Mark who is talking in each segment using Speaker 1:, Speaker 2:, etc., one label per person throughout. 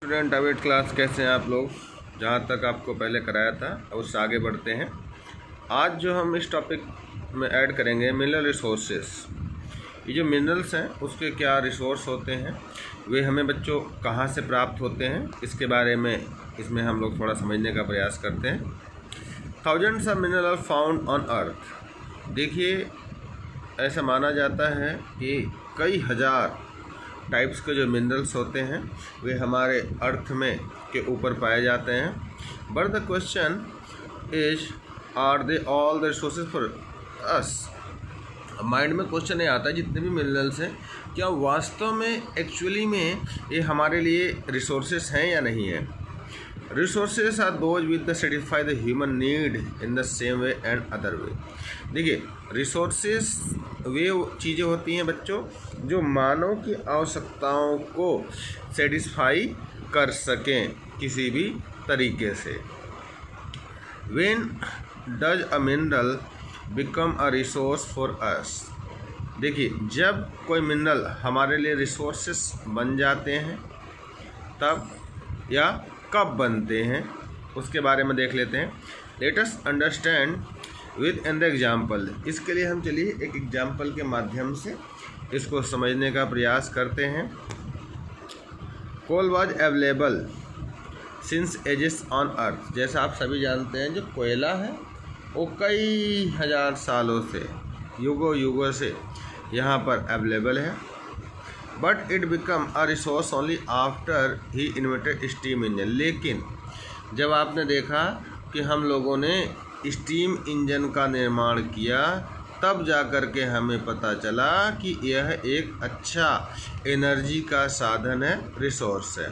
Speaker 1: Student अब 8 class कैसे हैं आप लोग। जहाँ तक आपको पहले कराया था उससे आगे बढ़ते हैं। आज जो हम इस टॉपिक में ऐड करेंगे मिनरल रिसोर्सेस। ये जो मिनरल्स हैं उसके क्या रिसोर्स होते हैं, वे हमें बच्चों कहाँ से प्राप्त होते हैं, इसके बारे में इसमें हम लोग थोड़ा समझने का प्रयास करते हैं। Thousands of mineral are found on earth. देखिए, ऐसा माना जाता है कि कई हजार टाइप्स के जो मिनरल्स होते हैं वे हमारे अर्थ में के ऊपर पाए जाते हैं। But the question is, are they all the resources for us. Mind में क्वेश्चन ये आता है, जितने भी मिनरल्स हैं क्या वास्तव में एक्चुअली में ये हमारे लिए रिसोर्सेज हैं या नहीं है। Resources are those with the satisfy the human need in the same way and other way. देखिए, रिसोर्सेज वे चीज़ें होती हैं बच्चों जो मानव की आवश्यकताओं को सेटिस्फाई कर सकें किसी भी तरीके से। When does a mineral become a resource for us. देखिए, जब कोई मिनरल हमारे लिए रिसोर्सेस बन जाते हैं तब या कब बनते हैं उसके बारे में देख लेते हैं। Let us understand with an example. इसके लिए हम चलिए एक एग्जाम्पल के माध्यम से इसको समझने का प्रयास करते हैं। Coal was available since ages on earth. जैसा आप सभी जानते हैं, जो कोयला है वो कई हजार सालों से, युगों से यहाँ पर अवेलेबल है। But it become a resource only after he invented steam engine. लेकिन जब आपने देखा कि हम लोगों ने स्टीम इंजन का निर्माण किया तब जाकर के हमें पता चला कि यह एक अच्छा एनर्जी का साधन है, रिसोर्स है।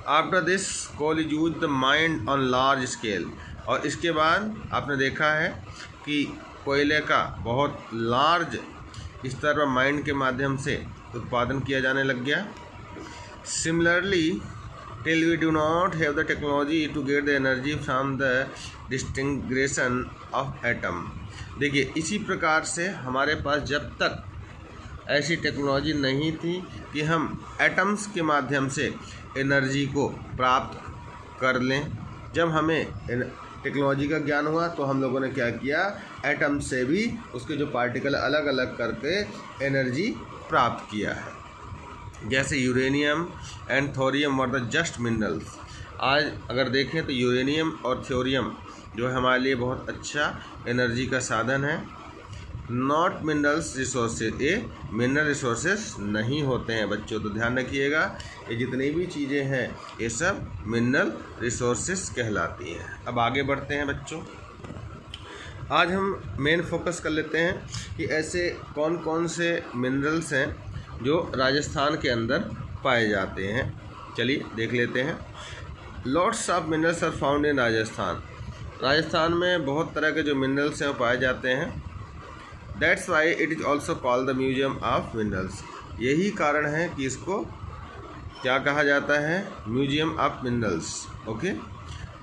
Speaker 1: After this coal is use the mind on large scale. और इसके बाद आपने देखा है कि कोयले का बहुत लार्ज स्तर पर माइंड के माध्यम से उत्पादन किया जाने लग गया। Similarly, till we do not have the technology to get the energy from the disintegration of atom। देखिए, इसी प्रकार से हमारे पास जब तक ऐसी टेक्नोलॉजी नहीं थी कि हम एटम्स के माध्यम से एनर्जी को प्राप्त कर लें, जब हमें टेक्नोलॉजी का ज्ञान हुआ तो हम लोगों ने क्या किया, एटम से भी उसके जो पार्टिकल अलग अलग करके एनर्जी प्राप्त किया है। जैसे uranium and thorium were the just minerals. आज अगर देखें तो यूरेनियम और थोरियम जो है हमारे लिए बहुत अच्छा एनर्जी का साधन है। नॉट मिनरल्स रिसोर्सेज, ये मिनरल रिसोर्सेज नहीं होते हैं बच्चों, तो ध्यान रखिएगा। ये जितनी भी चीज़ें हैं ये सब मिनरल रिसोर्सेज कहलाती हैं। अब आगे बढ़ते हैं बच्चों। आज हम मेन फोकस कर लेते हैं कि ऐसे कौन कौन से मिनरल्स हैं जो राजस्थान के अंदर पाए जाते हैं। चलिए देख लेते हैं। Lots of minerals are found in Rajasthan. Rajasthan में बहुत तरह के जो मिनरल्स हैं वो पाए जाते हैं। That's why it is also called the museum of minerals. यही कारण है कि इसको क्या कहा जाता है, म्यूजियम ऑफ मिनरल्स। ओके,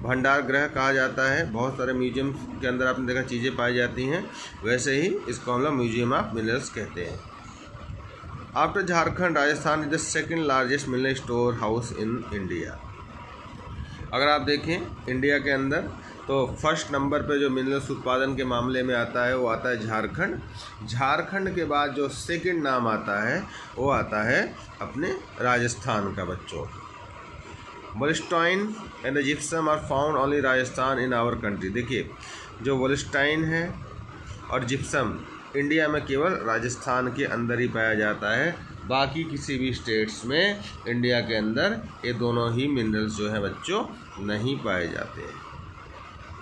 Speaker 1: भंडार गृह कहा जाता है। बहुत सारे म्यूजियम के अंदर आपने देखा चीज़ें पाई जाती हैं, वैसे ही इसको हम लोग म्यूजियम ऑफ मिनरल्स कहते हैं। After Jharkhand, Rajasthan is the second largest mineral store house in India. अगर आप देखें इंडिया के अंदर तो फर्स्ट नंबर पे जो मिनरल्स उत्पादन के मामले में आता है वो आता है झारखंड। झारखंड के बाद जो सेकंड नाम आता है वो आता है अपने राजस्थान का बच्चों। Wollastonite and the gypsum are found only Rajasthan in our country. देखिए, जो वोल्स्टाइन है और जिप्सम इंडिया में केवल राजस्थान के अंदर ही पाया जाता है। बाकी किसी भी स्टेट्स में इंडिया के अंदर ये दोनों ही मिनरल्स जो हैं बच्चों नहीं पाए जाते हैं।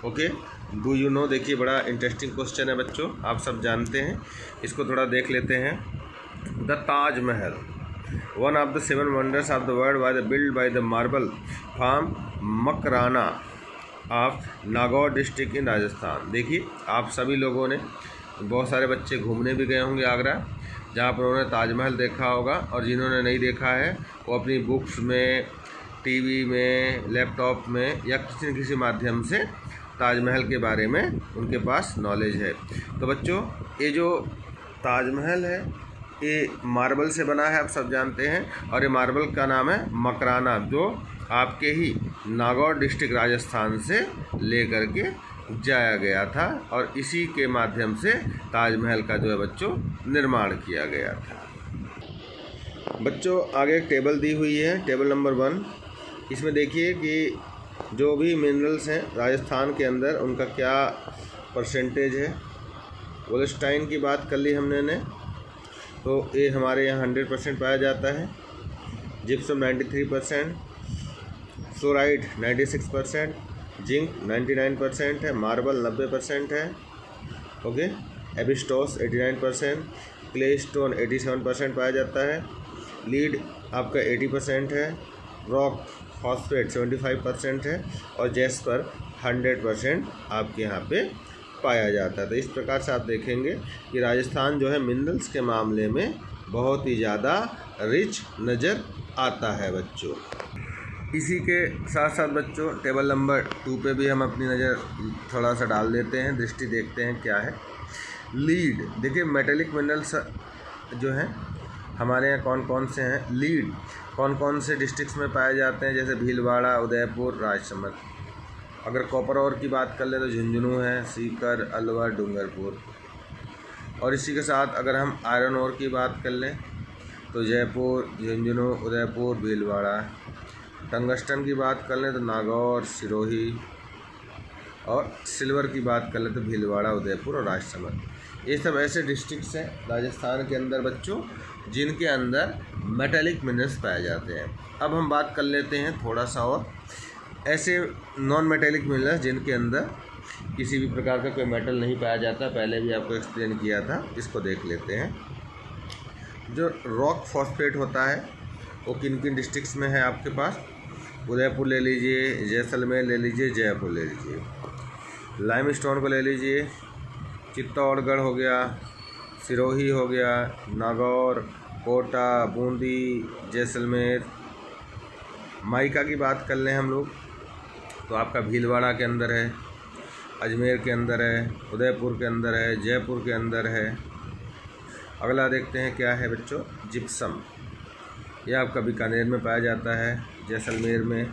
Speaker 1: Okay, do you know. देखिए, बड़ा इंटरेस्टिंग क्वेश्चन है बच्चों, आप सब जानते हैं, इसको थोड़ा देख लेते हैं। The Taj Mahal, one of the 7 wonders of the world, by the build by the marble from Makrana of Nagaur district in Rajasthan. देखिए, आप सभी लोगों ने, बहुत सारे बच्चे घूमने भी गए होंगे आगरा, जहाँ पर उन्होंने ताजमहल देखा होगा, और जिन्होंने नहीं देखा है वो अपनी बुक्स में, टीवी में, लैपटॉप में या किसी न किसी माध्यम से ताजमहल के बारे में उनके पास नॉलेज है। तो बच्चों, ये जो ताजमहल है ये मार्बल से बना है, आप सब जानते हैं। और ये मार्बल का नाम है मकराना, जो आपके ही नागौर डिस्ट्रिक्ट राजस्थान से लेकर के जाया गया था और इसी के माध्यम से ताजमहल का जो है बच्चों निर्माण किया गया था। बच्चों आगे एक टेबल दी हुई है, टेबल नंबर 1। इसमें देखिए कि जो भी मिनरल्स हैं राजस्थान के अंदर उनका क्या परसेंटेज है। वोल्स्टाइन की बात कर ली हमने ने, तो ये हमारे यहाँ 100% पाया जाता है। जिप्सम 93%, फ्लोराइड 96%, जिंक 99% है, मार्बल 90% है, ओके। एबिस्टोस 89%, क्ले स्टोन 87% पाया जाता है, लीड आपका 80% है, रॉक फॉस्फेट 75% है और जेस्पर 100% आपके यहाँ पे पाया जाता है। तो इस प्रकार से आप देखेंगे कि राजस्थान जो है मिनरल्स के मामले में बहुत ही ज़्यादा रिच नज़र आता है बच्चों। इसी के साथ साथ बच्चों टेबल नंबर 2 पे भी हम अपनी नज़र थोड़ा सा डाल देते हैं, दृष्टि देखते हैं क्या है। लीड देखिए, मेटेलिक मिनरल्स जो हैं हमारे यहाँ कौन कौन से हैं। लीड कौन कौन से डिस्ट्रिक्ट्स में पाए जाते हैं, जैसे भीलवाड़ा, उदयपुर, राजसमंद। अगर कॉपर और की बात कर ले तो झुंझुनू है, सीकर, अलवर, डूंगरपुर। और इसी के साथ अगर हम आयरन और की बात कर लें तो जयपुर, झुंझुनू, उदयपुर, भीलवाड़ा। टंगस्टन की बात कर लें तो नागौर, सिरोही। और सिल्वर की बात कर लें तो भीलवाड़ा, उदयपुर और राजसमंद। ये सब ऐसे डिस्ट्रिक्ट्स हैं राजस्थान के अंदर बच्चों जिनके अंदर मेटेलिक मिनरल्स पाए जाते हैं। अब हम बात कर लेते हैं थोड़ा सा और ऐसे नॉन मेटेलिक मिनरल्स जिनके अंदर किसी भी प्रकार का कोई मेटल नहीं पाया जाता। पहले भी आपको एक्सप्लेन किया था, इसको देख लेते हैं। जो रॉक फॉस्फेट होता है वो किन किन डिस्ट्रिक्ट्स में है आपके पास। उदयपुर ले लीजिए, जैसलमेर ले लीजिए, जयपुर ले लीजिए। लाइमस्टोन को ले लीजिए, चित्तौड़गढ़ हो गया, सिरोही हो गया, नागौर, कोटा, बूंदी, जैसलमेर। माइका की बात कर लें हम लोग तो आपका भीलवाड़ा के अंदर है, अजमेर के अंदर है, उदयपुर के अंदर है, जयपुर के अंदर है। अगला देखते हैं क्या है बच्चों, जिप्सम। यह आपका बीकानेर में पाया जाता है, जैसलमेर में,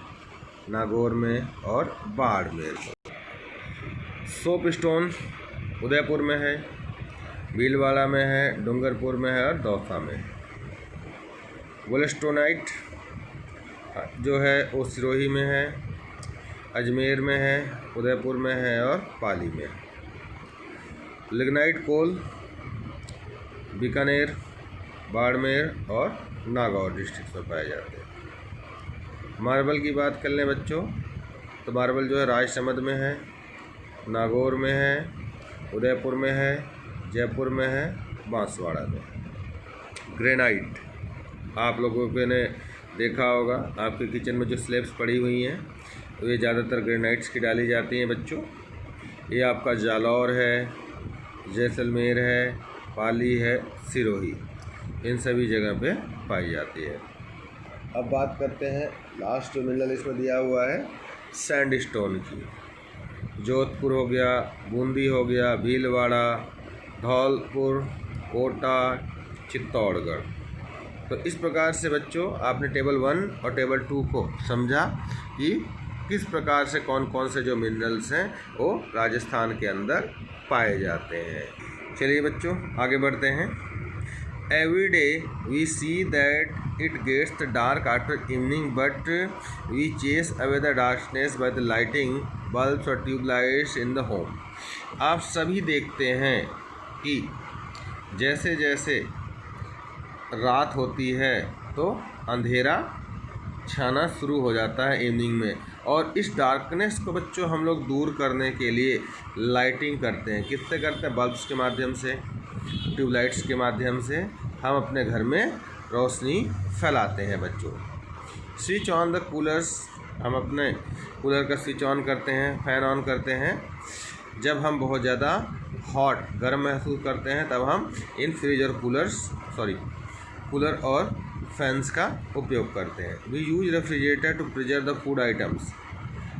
Speaker 1: नागौर में और बाड़मेर में। सोप स्टोन उदयपुर में है, भीलवाड़ा में है, डूंगरपुर में है और दौसा में। वोल्स्टोनाइट जो है वो सिरोही में है, अजमेर में है, उदयपुर में है और पाली में। लिग्नाइट कोल बीकानेर, बाड़मेर और नागौर डिस्ट्रिक्ट में पाए जाते हैं। मार्बल की बात कर लें बच्चों तो मार्बल जो है राजसमंद में है, नागौर में है, उदयपुर में है, जयपुर में है, बांसवाड़ा में। ग्रेनाइट आप लोगों ने देखा होगा, आपके किचन में जो स्लैब्स पड़ी हुई हैं तो ये ज़्यादातर ग्रेनाइट्स की डाली जाती हैं बच्चों। ये आपका जालौर है, जैसलमेर है, पाली है, सिरोही, इन सभी जगह पे पाई जाती है। अब बात करते हैं लास्ट जो मिनरल इसमें दिया हुआ है सैंडस्टोन की। जोधपुर हो गया, बूंदी हो गया, भीलवाड़ा, धौलपुर, कोटा, चित्तौड़गढ़। तो इस प्रकार से बच्चों आपने टेबल 1 और टेबल 2 को समझा कि किस प्रकार से कौन कौन से जो मिनरल्स हैं वो राजस्थान के अंदर पाए जाते हैं। चलिए बच्चों आगे बढ़ते हैं। Every day we see that it gets the dark after evening but we chase away the darkness by the lighting bulbs और ट्यूबलाइट्स इन द होम। आप सभी देखते हैं कि जैसे जैसे रात होती है तो अंधेरा छाना शुरू हो जाता है इवनिंग में, और इस डार्कनेस को बच्चों हम लोग दूर करने के लिए लाइटिंग करते हैं। किससे करते हैं? बल्ब्स के माध्यम से, ट्यूबलाइट्स के माध्यम से हम अपने घर में रोशनी फैलाते हैं बच्चों। स्विच ऑन द कूलर्स, हम अपने कूलर का स्विच ऑन करते हैं, फ़ैन ऑन करते हैं। जब हम बहुत ज़्यादा हॉट गर्म महसूस करते हैं तब हम इन फ्रिज और कूलर और फैंस का उपयोग करते हैं। We use refrigerator to preserve the food items.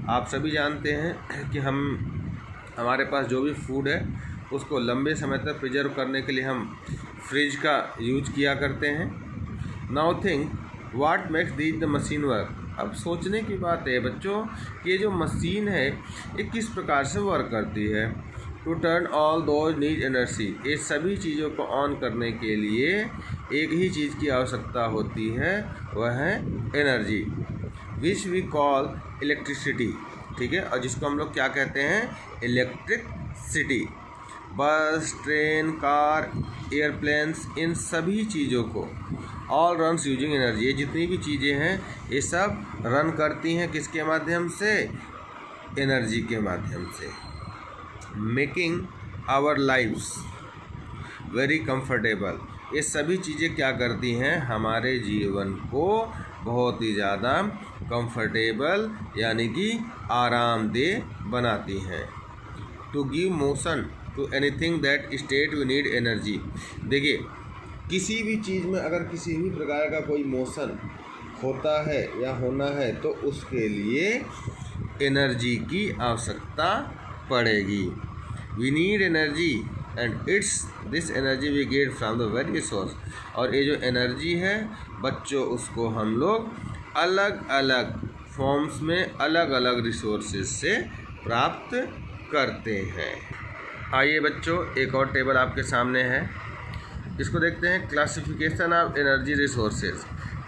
Speaker 1: आप सभी जानते हैं कि हमारे पास जो भी फूड है उसको लंबे समय तक प्रिजर्व करने के लिए हम फ्रिज का यूज किया करते हैं। Now think what makes these the machine work. अब सोचने की बात है बच्चों कि ये जो मशीन है ये किस प्रकार से वर्क करती है। To turn all those need energy. ये सभी चीज़ों को ऑन करने के लिए एक ही चीज़ की आवश्यकता होती है, वह है energy, which we call electricity. ठीक है, और जिसको हम लोग क्या कहते हैं, इलेक्ट्रिसिटी। बस, ट्रेन, कार, एयरप्लेन्स, इन सभी चीज़ों को ऑल रन्स यूजिंग एनर्जी। ये जितनी भी चीज़ें हैं ये सब रन करती हैं किसके माध्यम से, एनर्जी के माध्यम से। Making our lives very comfortable. ये सभी चीज़ें क्या करती हैं, हमारे जीवन को बहुत ही ज़्यादा कंफर्टेबल यानी कि आरामदेह बनाती हैं। To give motion to anything that state we need energy. देखिए, किसी भी चीज़ में अगर किसी भी प्रकार का कोई मोशन होता है या होना है तो उसके लिए एनर्जी की आवश्यकता पड़ेगी। We need energy and it's this energy we get from the various source. और ये जो एनर्जी है बच्चों, उसको हम लोग अलग अलग फॉर्म्स में अलग अलग रिसोर्सेज से प्राप्त करते हैं। आइए बच्चों, एक और टेबल आपके सामने है, इसको देखते हैं। Classification of energy resources.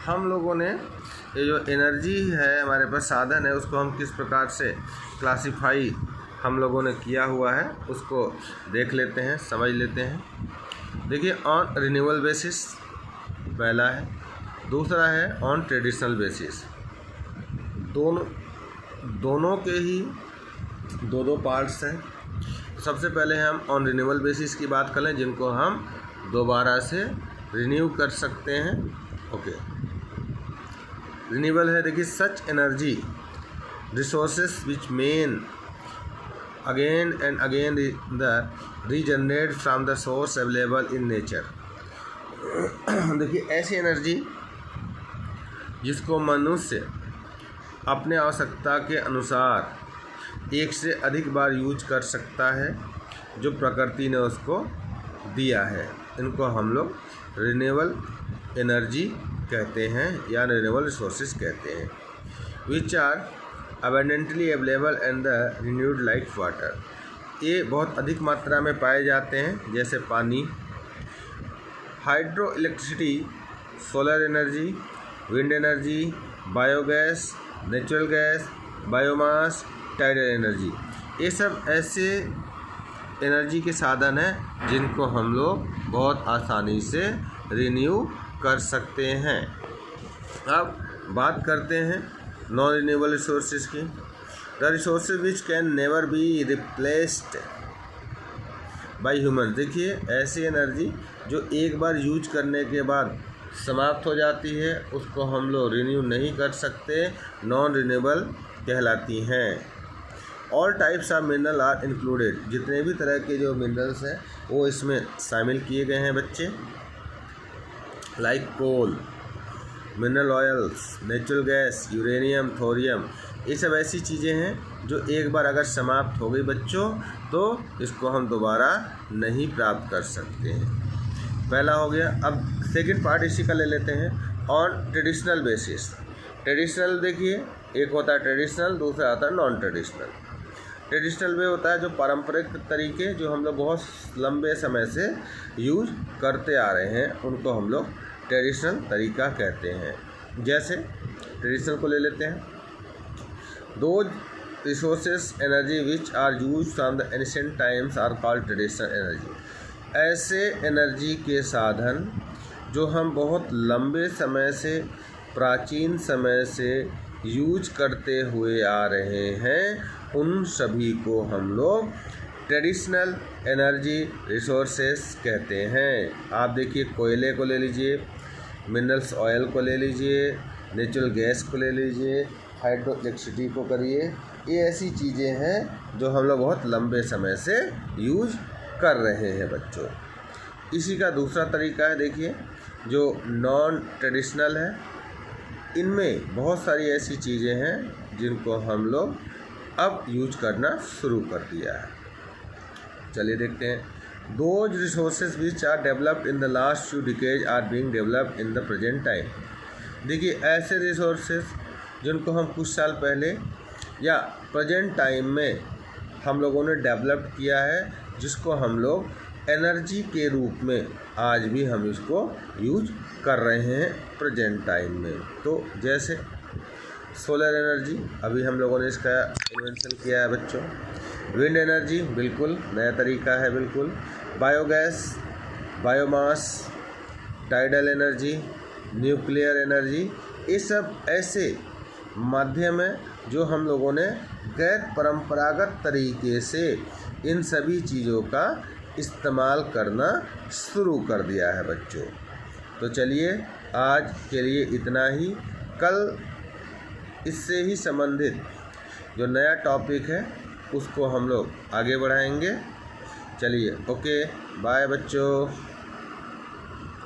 Speaker 1: हम लोगों ने ये जो एनर्जी है हमारे पास साधन है उसको हम किस प्रकार से क्लासिफाई हम लोगों ने किया हुआ है उसको देख लेते हैं, समझ लेते हैं। देखिए, ऑन रिन्यूएबल बेसिस पहला है, दूसरा है ऑन ट्रेडिशनल बेसिस। दोनों के ही दो पार्ट्स हैं। सबसे पहले हम ऑन रिन्यूएबल बेसिस की बात करें, जिनको हम दोबारा से रिन्यू कर सकते हैं। ओके, रिन्यूएबल है, देखिए, such energy resources which men again and again the regenerate from the source available in nature. देखिए, ऐसी एनर्जी जिसको मनुष्य अपने आवश्यकता के अनुसार एक से अधिक बार यूज कर सकता है, जो प्रकृति ने उसको दिया है, इनको हम लोग रिन्यूएबल एनर्जी कहते हैं या रिन्यूएबल रिसोर्सेज कहते हैं। Which are abundantly available and the renewed like water. ये बहुत अधिक मात्रा में पाए जाते हैं, जैसे पानी। Hydro electricity, solar energy, wind energy, biogas, natural gas, biomass, tidal energy. ये सब ऐसे एनर्जी के साधन हैं जिनको हम लोग बहुत आसानी से रिन्यू कर सकते हैं। अब बात करते हैं नॉन रिन्यूएबल रिसोर्सेज की। The resources which can never be replaced by human. देखिए, ऐसी एनर्जी जो एक बार यूज करने के बाद समाप्त हो जाती है उसको हम लोग रिन्यू नहीं कर सकते, नॉन रिन्यूएबल कहलाती हैं। All types of mineral are included. जितने भी तरह के जो मिनरल्स हैं वो इसमें शामिल किए गए हैं बच्चे, like coal, mineral oils, natural gas, uranium, thorium. ये सब ऐसी चीज़ें हैं जो एक बार अगर समाप्त हो गई बच्चों तो इसको हम दोबारा नहीं प्राप्त कर सकते हैं। पहला हो गया। अब सेकंड पार्ट इसी का ले लेते हैं, ऑन ट्रेडिशनल बेसिस। ट्रेडिशनल देखिए, एक होता है ट्रेडिशनल, दूसरा आता है नॉन ट्रेडिशनल। ट्रेडिशनल वे होता है जो पारंपरिक तरीके जो हम लोग बहुत लंबे समय से यूज करते आ रहे हैं, उनको हम लोग ट्रेडिशनल तरीका कहते हैं। जैसे ट्रेडिशनल को ले लेते हैं, दो resources energy which are use from the ancient times are called traditional energy. ऐसे एनर्जी के साधन जो हम बहुत लंबे समय से, प्राचीन समय से यूज करते हुए आ रहे हैं, उन सभी को हम लोग ट्रेडिशनल एनर्जी रिसोर्सेस कहते हैं। आप देखिए, कोयले को ले लीजिए, मिनरल्स ऑयल को ले लीजिए, नेचुरल गैस को ले लीजिए, हाइड्रो इलेक्ट्रिसिटी को करिए। ये ऐसी चीज़ें हैं जो हम लोग बहुत लंबे समय से यूज कर रहे हैं बच्चों। इसी का दूसरा तरीका है, देखिए, जो नॉन ट्रेडिशनल है, इनमें बहुत सारी ऐसी चीज़ें हैं जिनको हम लोग अब यूज करना शुरू कर दिया है। चलिए देखते हैं। Those resources which are developed in the last few decades are being developed in the present time. देखिए ऐसे रिसोर्सेज जिनको हम कुछ साल पहले या प्रेजेंट टाइम में हम लोगों ने डेवलप किया है, जिसको हम लोग एनर्जी के रूप में आज भी हम इसको यूज कर रहे हैं प्रेजेंट टाइम में। तो जैसे सोलर एनर्जी, अभी हम लोगों ने इसका इन्वेंशन किया है बच्चों। विंड एनर्जी बिल्कुल नया तरीका है, बिल्कुल। Biogas, biomass, tidal energy, nuclear energy, ये सब ऐसे माध्यम हैं जो हम लोगों ने गैर परंपरागत तरीके से इन सभी चीज़ों का इस्तेमाल करना शुरू कर दिया है बच्चों। तो चलिए आज के लिए इतना ही। कल इससे ही संबंधित जो नया टॉपिक है उसको हम लोग आगे बढ़ाएंगे। चलिए ओके, बाय बच्चों।